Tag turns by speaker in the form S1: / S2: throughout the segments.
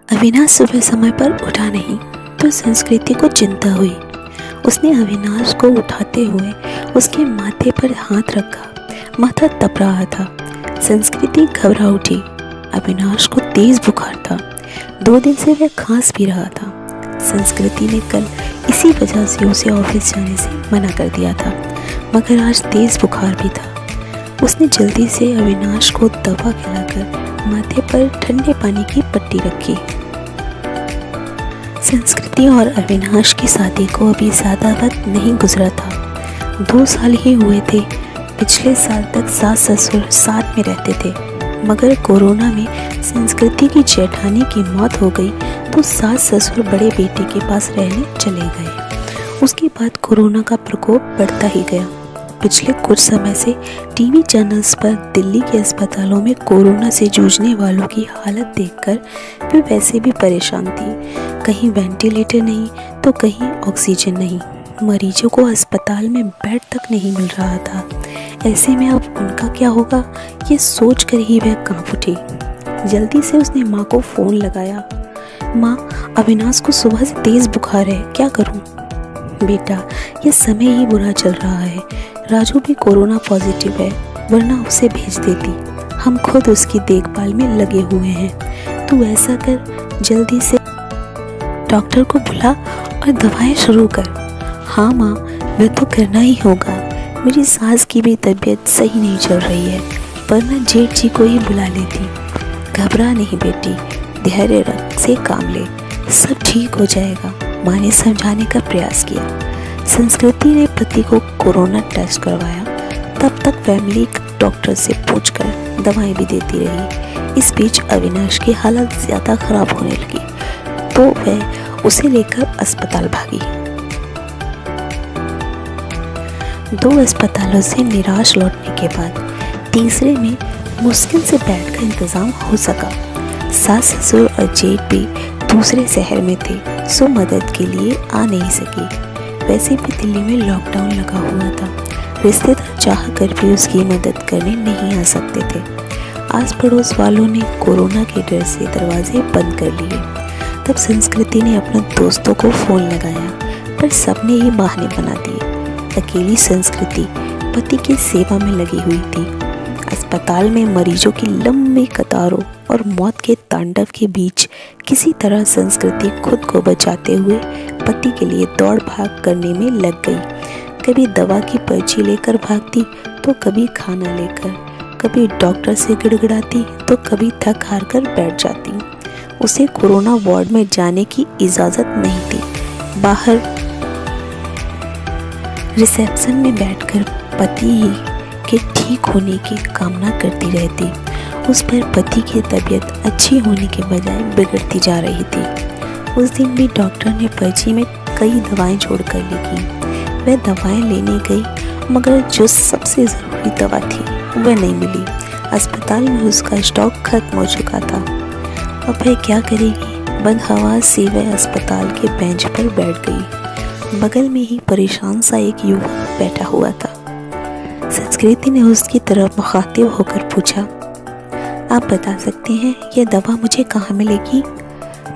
S1: अविनाश सुबह समय पर उठा नहीं तो संस्कृति को चिंता हुई। उसने अविनाश को उठाते हुए उसके माथे पर हाथ रखा। माथा तप रहा था। संस्कृति घबरा उठी। अविनाश को तेज बुखार था। 2 दिन से वह खांस भी रहा था। संस्कृति ने कल इसी वजह से उसे ऑफिस जाने से मना कर दिया था, मगर आज तेज बुखार भी था। उसने जल्दी से अविनाश को दवा खिलाकर माथे पर ठंडे पानी की पट्टी रखी। संस्कृति और अविनाश की शादी को अभी ज़्यादा वक्त नहीं गुजरा था। 2 साल ही हुए थे। पिछले साल तक सास ससुर साथ में रहते थे, मगर कोरोना में संस्कृति की जेठानी की मौत हो गई तो सास ससुर बड़े बेटे के पास रहने चले गए। उसके बाद कोरोना का प्रकोप बढ़ता ही गया। पिछले कुछ समय से टीवी चैनल्स पर दिल्ली के अस्पतालों में कोरोना से जूझने वालों की हालत देखकर वे वैसे भी परेशान थी। कहीं वेंटिलेटर नहीं तो कहीं ऑक्सीजन नहीं। मरीजों को अस्पताल में बेड तक नहीं मिल रहा था। ऐसे में अब उनका क्या होगा, ये सोचकर ही वह कांप उठी। जल्दी से उसने माँ को फ़ोन लगाया। माँ, अविनाश को सुबह से तेज़ बुखार है, क्या करूँ? बेटा, ये समय ही बुरा चल रहा है। राजू भी कोरोना पॉजिटिव है, वरना उसे भेज देती। हम खुद उसकी देखभाल में लगे हुए हैं। तू ऐसा कर, जल्दी से डॉक्टर को बुला और दवाएं शुरू कर। हाँ माँ, वह तो करना ही होगा। मेरी सास की भी तबीयत सही नहीं चल रही है, वरना जेठ जी को ही बुला लेती। घबरा नहीं बेटी, धैर्य रख से काम ले, सब ठीक हो जाएगा। माँ ने समझाने का प्रयास किया। संस्कृति ने पति को कोरोना टेस्ट करवाया। तब तक फैमिली डॉक्टर से पूछकर दवाएं भी देती रही। इस बीच अविनाश की हालत ज़्यादा खराब होने लगी तो वह उसे लेकर अस्पताल भागी। 2 अस्पतालों से निराश लौटने के बाद तीसरे में मुश्किल से बेड का इंतज़ाम हो सका। सास ससुर और जेठ भी दूसरे शहर में थे, सो मदद के लिए आ नहीं सकी। वैसे भी दिल्ली में लॉकडाउन लगा हुआ था। रिश्तेदार चाह कर भी उसकी मदद करने नहीं आ सकते थे। आस पड़ोस वालों ने कोरोना के डर से दरवाजे बंद कर लिए। तब संस्कृति ने अपने दोस्तों को फ़ोन लगाया, पर सबने ही बहाने बना दिए। अकेली संस्कृति पति की सेवा में लगी हुई थी। अस्पताल में मरीजों की लंबी कतारों और मौत के तांडव के बीच किसी तरह संस्कृति खुद को बचाते हुए पति के लिए दौड़ भाग करने में लग गई। कभी दवा की पर्ची लेकर भागती तो कभी खाना लेकर, कभी डॉक्टर से गिड़गिड़ाती तो कभी थक हार कर बैठ जाती। उसे कोरोना वार्ड में जाने की इजाज़त नहीं थी। बाहर रिसेप्शन में बैठकर पति के ठीक होने की कामना करती रहती। उस पर पति की तबीयत अच्छी होने के बजाय बिगड़ती जा रही थी। उस दिन भी डॉक्टर ने पर्ची में कई दवाएं जोड़कर लिखी। वह दवाएं लेने गई, मगर जो सबसे ज़रूरी दवा थी वह नहीं मिली। अस्पताल में उसका स्टॉक खत्म हो चुका था। अब वह क्या करेगी? बदहवास से वह अस्पताल के बेंच पर बैठ गई। बगल में ही परेशान सा एक युवक बैठा हुआ था। संस्कृति ने उसकी तरफ मुखातिब होकर पूछा, आप बता सकते हैं यह दवा मुझे कहाँ मिलेगी?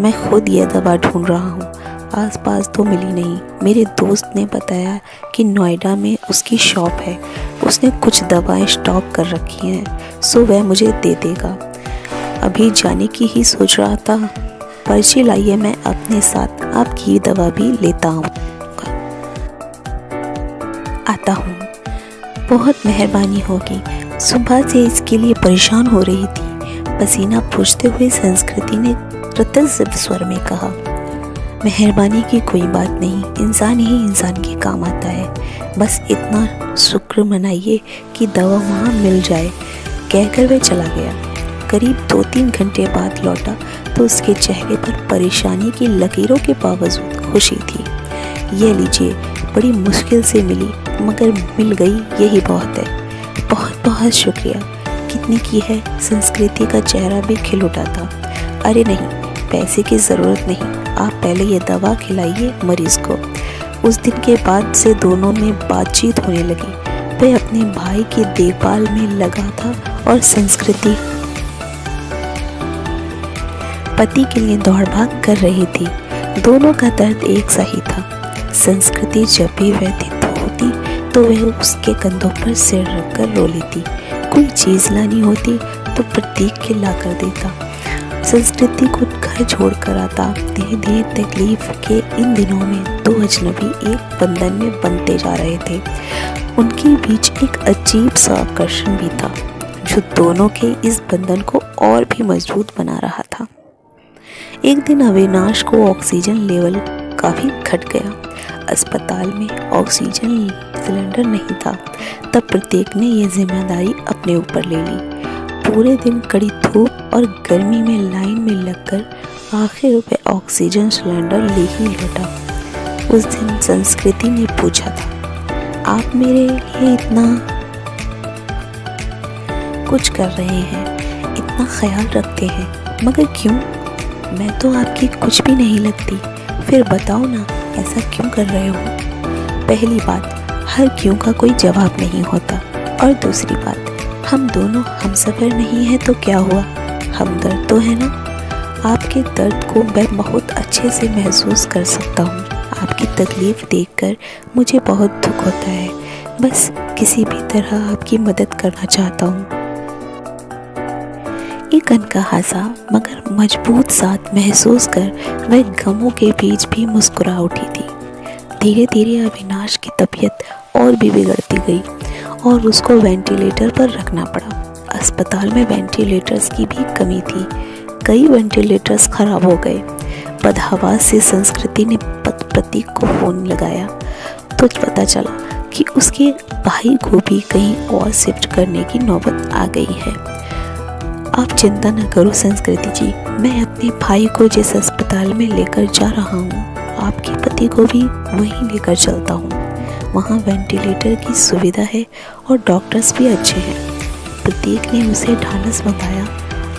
S1: मैं खुद यह दवा ढूंढ रहा हूँ, आसपास तो मिली नहीं। मेरे दोस्त ने बताया कि नोएडा में उसकी शॉप है, उसने कुछ दवाएं स्टॉक कर रखी हैं, सो वह मुझे दे देगा। अभी जाने की ही सोच रहा था। पर्ची लाइए, मैं अपने साथ आपकी दवा भी लेता हूँ। आता हूँ, बहुत मेहरबानी होगी। सुबह से इसके लिए परेशान हो रही थी। पसीना पोंछते हुए संस्कृति ने कृतज्ञ स्वर में कहा, मेहरबानी की कोई बात नहीं, इंसान ही इंसान के काम आता है। बस इतना शुक्र मनाइए कि दवा वहाँ मिल जाए। कहकर वह चला गया। करीब 2-3 घंटे बाद लौटा तो उसके चेहरे पर परेशानी की लकीरों के बावजूद खुशी थी। यह लीजिए, बड़ी मुश्किल से मिली, मगर मिल गई, यही बहुत है। बहुत बहुत शुक्रिया। कितने की है? संस्कृति का चेहरा भी खिल उठा था। अरे नहीं, पैसे की ज़रूरत नहीं, आप पहले ये दवा खिलाइए मरीज़ को। उस दिन के बाद से दोनों में बातचीत होने लगी। वह अपने भाई की देखभाल में लगा था और संस्कृति पति के लिए दौड़ भाग कर रही थी। दोनों का दर्द एक सा ही था। संस्कृति जब भी व्यथित होती तो वह उसके कंधों पर सिर रखकर रो लेती। कोई चीज़ लानी होती तो प्रतीक के ला कर देता। संस्कृति को घर छोड़कर आता। धीरे धीरे तकलीफ के इन दिनों में दो अजनबी एक बंधन में बनते जा रहे थे। उनके बीच एक अजीब सा आकर्षण भी था जो दोनों के इस बंधन को और भी मजबूत बना रहा था। एक दिन अविनाश को ऑक्सीजन लेवल काफ़ी घट गया। अस्पताल में ऑक्सीजन सिलेंडर नहीं था। तब प्रतीक ने यह जिम्मेदारी अपने ऊपर ले ली। पूरे दिन कड़ी धूप और गर्मी में लाइन में लगकर आखिर वह ऑक्सीजन सिलेंडर ले ही लौटा। उस दिन संस्कृति ने पूछा था, आप मेरे लिए इतना कुछ कर रहे हैं, इतना ख्याल रखते हैं, मगर क्यों? मैं तो आपकी कुछ भी नहीं लगती। फिर बताओ ना, ऐसा क्यों कर रहे हो? पहली बात, हर क्यों का कोई जवाब नहीं होता। और दूसरी बात, हम दोनों हमसफ़र नहीं है तो क्या हुआ, हमदर्द तो है ना। आपके दर्द को मैं बहुत अच्छे से महसूस कर सकता हूँ। आपकी तकलीफ़ देखकर मुझे बहुत दुख होता है। बस किसी भी तरह आपकी मदद करना चाहता हूँ। एक अनकहा सा मगर मजबूत साथ महसूस कर वह गमों के बीच भी मुस्कुरा उठी थी। धीरे धीरे अविनाश की तबीयत और भी बिगड़ती गई और उसको वेंटिलेटर पर रखना पड़ा। अस्पताल में वेंटिलेटर्स की भी कमी थी। कई वेंटिलेटर्स खराब हो गए। बदहवास से संस्कृति ने प्रतीक को फ़ोन लगाया तो पता चला कि उसके भाई को भी कहीं और शिफ्ट करने की नौबत आ गई है। आप चिंता न करो संस्कृति जी, मैं अपने भाई को जिस अस्पताल में लेकर जा रहा हूँ, आपके पति को भी वहीं लेकर चलता हूँ। वहाँ वेंटिलेटर की सुविधा है और डॉक्टर्स भी अच्छे हैं। प्रतीक ने उसे ढांढस बंधाया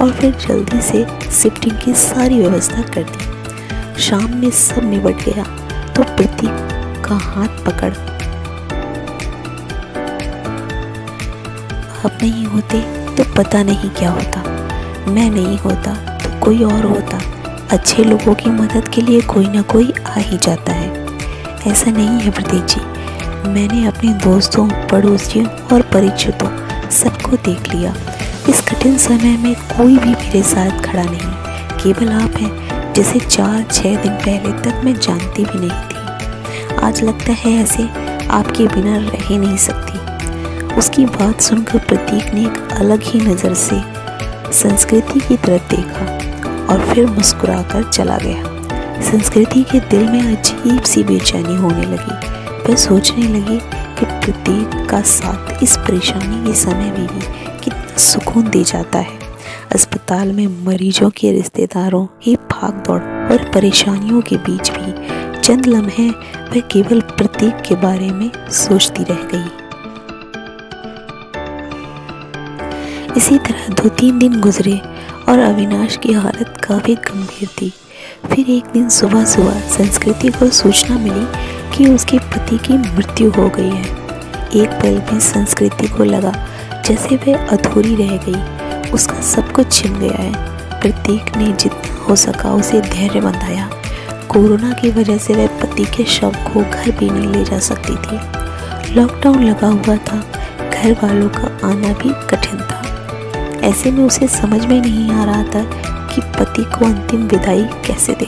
S1: और फिर जल्दी से शिफ्टिंग की सारी व्यवस्था कर दी। शाम में सब निबट गया तो प्रतीक का हाथ पकड़, आप नहीं होते तो पता नहीं क्या होता, मैं नहीं होता तो कोई और होता। अच्छे लोगों की मदद के लिए कोई ना कोई आ ही जाता है। ऐसा नहीं है प्रतीक जी, मैंने अपने दोस्तों, पड़ोसियों और परिचितों सबको देख लिया। इस कठिन समय में कोई भी मेरे साथ खड़ा नहीं, केवल आप हैं जिसे 4-6 दिन पहले तक मैं जानती भी नहीं थी। आज लगता है ऐसे आपके बिना रह ही नहीं सकती। उसकी बात सुनकर प्रतीक ने एक अलग ही नज़र से संस्कृति की तरफ देखा और फिर मुस्कुराकर चला गया। संस्कृति के दिल में अजीब सी बेचैनी होने लगी। वह सोचने लगी कि प्रतीक का साथ इस परेशानी के समय में भी कितना सुकून दे जाता है। अस्पताल में मरीजों के रिश्तेदारों की भाग दौड़ और परेशानियों के बीच भी चंद लम्हे वह केवल प्रतीक के बारे में सोचती रह गई। इसी तरह 2-3 दिन गुजरे और अविनाश की हालत काफ़ी गंभीर थी। फिर एक दिन सुबह सुबह संस्कृति को सूचना मिली कि उसके पति की मृत्यु हो गई है। एक पल में संस्कृति को लगा जैसे वह अधूरी रह गई, उसका सब कुछ छिन गया है। प्रतीक ने जितना हो सका उसे धैर्य बंधाया। कोरोना की वजह से वह पति के शव को घर भी नहीं ले जा सकती थी। लॉकडाउन लगा हुआ था, घर वालों का आना भी कठिन था। ऐसे में उसे समझ में नहीं आ रहा था कि पति को अंतिम विदाई कैसे दे।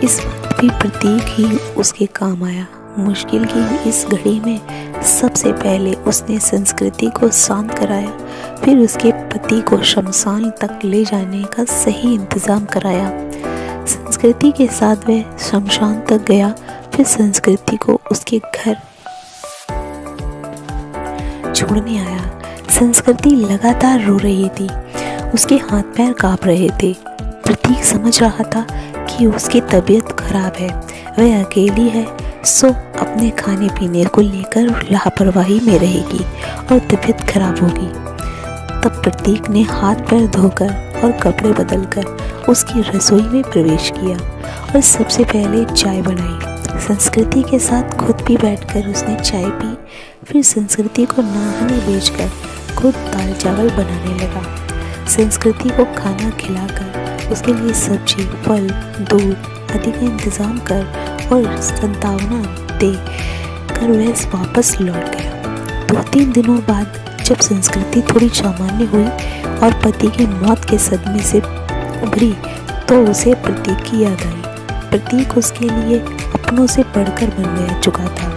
S1: इस वक्त भी प्रतीक ही उसके काम आया। मुश्किल की इस घड़ी में सबसे पहले उसने संस्कृति को शांत कराया, फिर उसके पति को शमशान तक ले जाने का सही इंतज़ाम कराया। संस्कृति के साथ वह शमशान तक गया, फिर संस्कृति को उसके घर छोड़ने आया। संस्कृति लगातार रो रही थी, उसके हाथ पैर कांप रहे थे। प्रतीक समझ रहा था कि उसकी तबीयत खराब है, वह अकेली है, सो अपने खाने पीने को लेकर लापरवाही में रहेगी और तबीयत खराब होगी। तब प्रतीक ने हाथ पैर धोकर और कपड़े बदलकर उसकी रसोई में प्रवेश किया और सबसे पहले चाय बनाई। संस्कृति के साथ खुद भी बैठकर उसने चाय पी। फिर संस्कृति को नहाने भेजकर खुद दाल चावल बनाने लगा। संस्कृति को खाना खिलाकर उसके लिए सब्जी, फल, दूध आदि का इंतज़ाम कर और सांत्वना दे कर वह वापस लौट गया। 2-3 दिनों बाद जब संस्कृति थोड़ी सामान्य हुई और पति की मौत के सदमे से उभरी तो उसे प्रतीक की याद आई। प्रतीक उसके लिए अपनों से बढ़कर बन गया चुका था,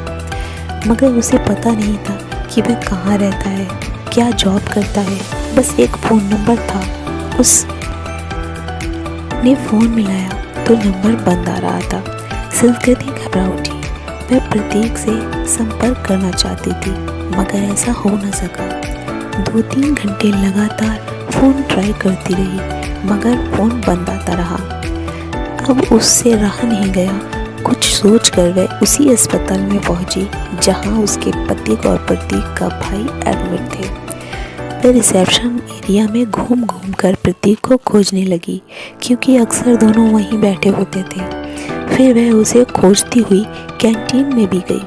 S1: मगर उसे पता नहीं था कि वह कहाँ रहता है, क्या जॉब करता है। बस एक फ़ोन नंबर था। उसने फ़ोन मिलाया तो नंबर बंद आ रहा था। संस्कृति घबरा उठी। वह प्रतीक से संपर्क करना चाहती थी, मगर ऐसा हो न सका। 2-3 घंटे लगातार फ़ोन ट्राई करती रही, मगर फ़ोन बंद आता रहा। अब उससे रहा नहीं गया। कुछ सोच कर वह उसी अस्पताल में पहुंची जहां उसके पति और प्रतीक का भाई एडमिट थे। वह रिसेप्शन एरिया में घूम घूम कर प्रतीक को खोजने लगी, क्योंकि अक्सर दोनों वहीं बैठे होते थे। फिर वह उसे खोजती हुई कैंटीन में भी गई।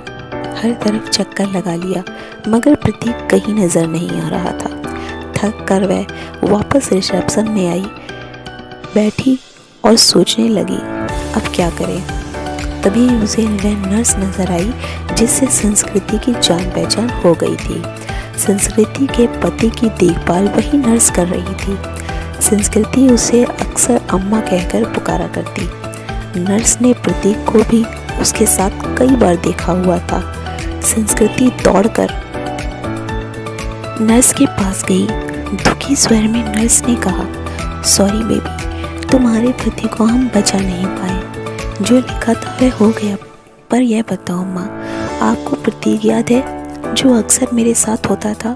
S1: हर तरफ चक्कर लगा लिया, मगर प्रतीक कहीं नज़र नहीं आ रहा था। थक कर वह वापस रिसेप्शन में आई, बैठी और सोचने लगी अब क्या करे। तभी उसे वह नर्स नजर आई जिससे संस्कृति की जान पहचान हो गई थी। संस्कृति के पति की देखभाल वही नर्स कर रही थी। संस्कृति उसे अक्सर अम्मा कहकर पुकारा करती। नर्स ने प्रतीक को भी उसके साथ कई बार देखा हुआ था। संस्कृति दौड़कर नर्स के पास गई। दुखी स्वर में नर्स ने कहा, सॉरी बेबी, तुम्हारे पति को हम बचा नहीं पाए। जो लिखा था वह हो गया, पर यह बताओ माँ, आपको प्रतीक याद है जो अक्सर मेरे साथ होता था?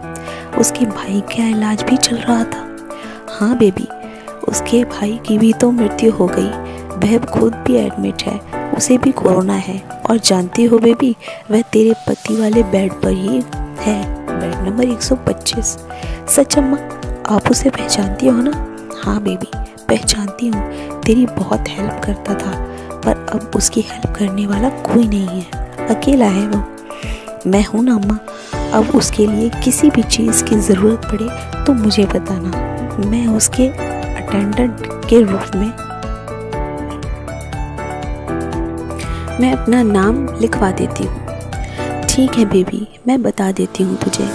S1: उसके भाई का इलाज भी चल रहा था। हाँ बेबी, उसके भाई की भी तो मृत्यु हो गई। वह खुद भी एडमिट है, उसे भी कोरोना है। और जानती हो बेबी, वह तेरे पति वाले बेड पर ही है, बेड नंबर 125। सच अम्मा, आप उसे पहचानती हो ना? हाँ बेबी, पहचानती हूँ। तेरी बहुत हेल्प करता था, पर अब उसकी हेल्प करने वाला कोई नहीं है, अकेला है वो। मैं हूँ ना अम्मा। अब उसके लिए किसी भी चीज़ की ज़रूरत पड़े तो मुझे बताना, मैं उसके अटेंडेंट के रूप में मैं अपना नाम लिखवा देती हूँ। ठीक है बेबी, मैं बता देती हूँ तुझे।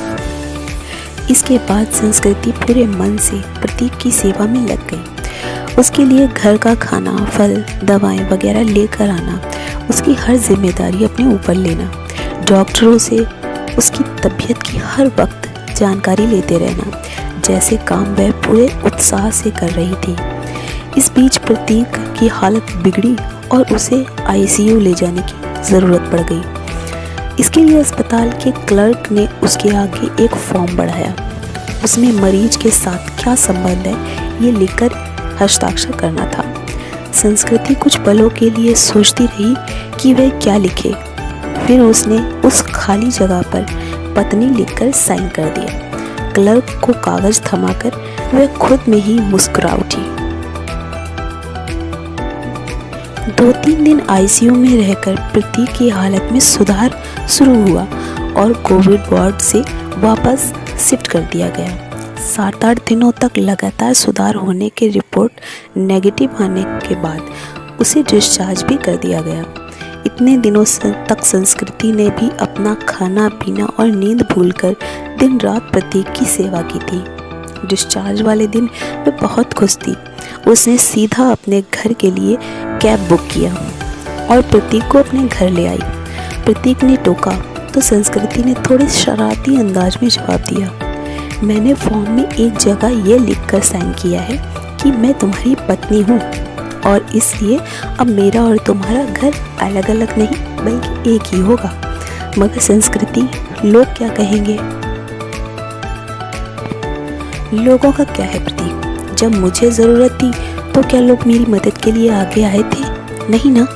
S1: इसके बाद संस्कृति पूरे मन से प्रतीक की सेवा में लग गई। उसके लिए घर का खाना, फल, दवाएं वगैरह लेकर आना, उसकी हर जिम्मेदारी अपने ऊपर लेना, डॉक्टरों से उसकी तबीयत की हर वक्त जानकारी लेते रहना, जैसे काम वह पूरे उत्साह से कर रही थी। इस बीच प्रतीक की हालत बिगड़ी और उसे आईसीयू ले जाने की ज़रूरत पड़ गई। इसके लिए अस्पताल के क्लर्क ने उसके आगे एक फॉर्म बढ़ाया। उसमें मरीज के साथ क्या संबंध है ये लिखकर हस्ताक्षर करना था। संस्कृति कुछ पलों के लिए सोचती रही कि वह क्या लिखे। फिर उसने उस खाली जगह पर पत्नी लिखकर साइन कर दिया। क्लर्क को कागज थमाकर वह खुद में ही मुस्कुरा उठी। 2-3 दिन आईसीयू में रहकर प्रतीक की हालत में सुधार शुरू हुआ और कोविड वार्ड से वापस शिफ्ट कर दिया गया। 7-8 दिनों तक लगातार सुधार होने की रिपोर्ट नेगेटिव आने के बाद उसे डिस्चार्ज भी कर दिया गया। इतने दिनों तक संस्कृति ने भी अपना खाना पीना और नींद भूलकर दिन रात प्रतीक की सेवा की थी। डिस्चार्ज वाले दिन वह बहुत खुश थी। उसने सीधा अपने घर के लिए कैब बुक किया और प्रतीक को अपने घर ले आई। प्रतीक ने टोका तो संस्कृति ने थोड़े शरारती अंदाज में जवाब दिया, मैंने फॉर्म में एक जगह ये लिखकर साइन किया है कि मैं तुम्हारी पत्नी हूँ और इसलिए अब मेरा और तुम्हारा घर अलग अलग नहीं बल्कि एक ही होगा। मगर संस्कृति, लोग क्या कहेंगे? लोगों का क्या है प्रतीक? जब मुझे ज़रूरत थी तो क्या लोग मेरी मदद के लिए आगे आए थे? नहीं ना,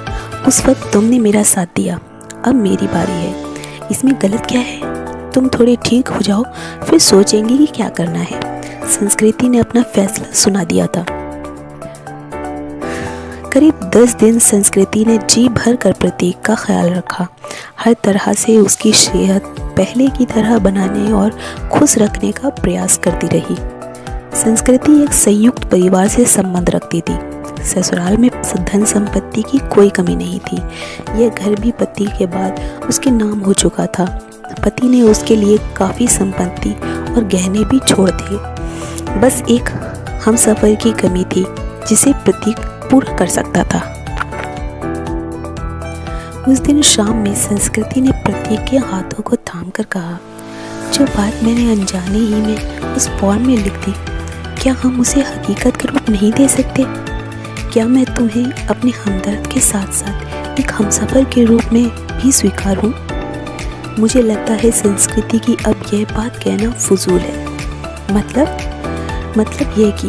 S1: उस वक्त तुमने मेरा साथ दिया, अब मेरी बारी है। इसमें गलत क्या है? तुम थोड़े ठीक हो जाओ, फिर सोचेंगे कि क्या करना है। संस्कृति ने अपना फैसला सुना दिया था। करीब 10 दिन संस्कृति ने जी भर कर प्रतीक का ख्याल रखा। हर तरह से उसकी सेहत पहले की तरह बनाने और खुश रखने का प्रयास करती रही। संस्कृति एक संयुक्त परिवार से संबंध रखती थी। ससुराल में धन संपत्ति की कोई कमी नहीं थी। यह घर भी पति के बाद उसके नाम हो चुका था। पति ने उसके लिए काफ़ी संपत्ति और गहने भी छोड़ दिए। बस एक हमसफ़र की कमी थी जिसे प्रतीक पूरा कर सकता था। उस दिन शाम में संस्कृति ने प्रतीक के हाथों को थामकर कहा, जो बात मैंने अनजाने ही में उस फॉर्म में लिख दी, क्या हम उसे हकीकत का रूप नहीं दे सकते? क्या मैं तुम्हें अपने हमदर्द के साथ साथ एक हमसफ़र के रूप में भी स्वीकारूं? मुझे लगता है संस्कृति की अब यह बात कहना फजूल है। मतलब यह कि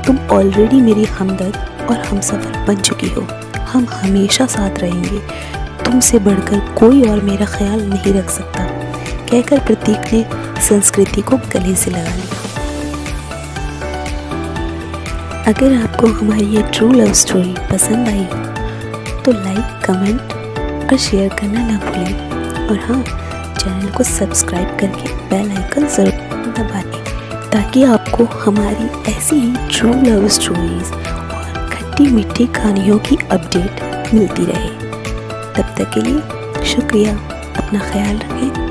S1: तुम ऑलरेडी मेरी हमदर्द और हमसफ़र बन चुकी हो। हम हमेशा साथ रहेंगे। तुमसे बढ़कर कोई और मेरा ख्याल नहीं रख सकता, कहकर प्रतीक ने संस्कृति को गले से लगा लिया। अगर आपको हमारी ये ट्रू लव स्टोरी पसंद आई तो लाइक, कमेंट और शेयर करना ना भूलें। और हाँ, चैनल को सब्सक्राइब करके बेल आइकन ज़रूर दबा दें ताकि आपको हमारी ऐसी ही ट्रू लव स्टोरीज़ और खट्टी मीठी कहानियों की अपडेट मिलती रहे। तब तक के लिए शुक्रिया। अपना ख्याल रखें।